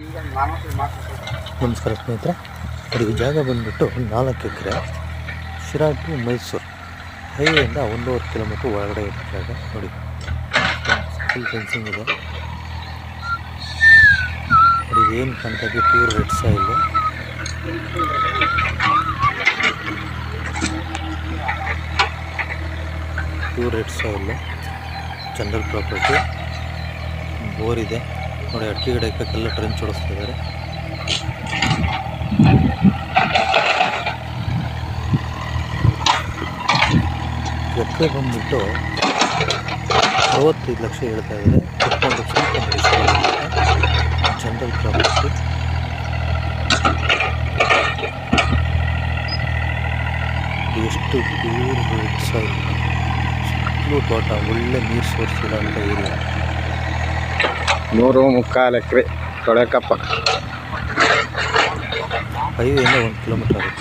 ನಮಸ್ಕಾರ ಸ್ನೇಹಿತರೆ, ನೋಡಿ ಈ ಜಾಗ ಬಂದುಬಿಟ್ಟು 4 ಎಕರೆ ಶಿರಾ ಟು ಮೈಸೂರು ಹೈವೇಯಿಂದ 1.5 ಕಿಲೋಮೀಟ್ರ್ ಒಳಗಡೆ ಇರೋ ಜಾಗ. ನೋಡಿ ಫುಲ್ ಫೆನ್ಸಿಂಗ್ ಇದೆ. ನೋಡಿ ಏನು ಕಾಣ್ತಾ ಇದೆ, pure red soil. General property. Bore ಇದೆ ನೋಡಿ, ಅಡಿಕೆ ಗಿಡ ಇಕ್ಕೆಲ್ಲ ಟ್ರೆಂಚ್ ಹೊಡಿಸ್ತಾ ಇದ್ದಾರೆ. ಎಕರೆ ಬಂದ್ಬಿಟ್ಟು 65 ಲಕ್ಷ ಹೇಳ್ತಾ ಇದ್ದಾರೆ. 15 ಲಕ್ಷ ಜನರಲ್ ಪ್ರಾಪರ್ಟಿ. ಎಷ್ಟು ಪ್ಯೂರ್ ರೆಡ್ ಸಾಯಿಲ್, ಸುತ್ತಲೂ ತೋಟ, ಒಳ್ಳೆ ನೀರು ಸೋರ್ಸ್ ಇರೋಂಥ ಏರಿಯಾ. 3.25 ಎಕರೆ ತೊಳೆಕಪ್ಪ. ಹೈವೇಯಿಂದ 1 ಕಿಲೋಮೀಟರ್ ಆಗುತ್ತೆ.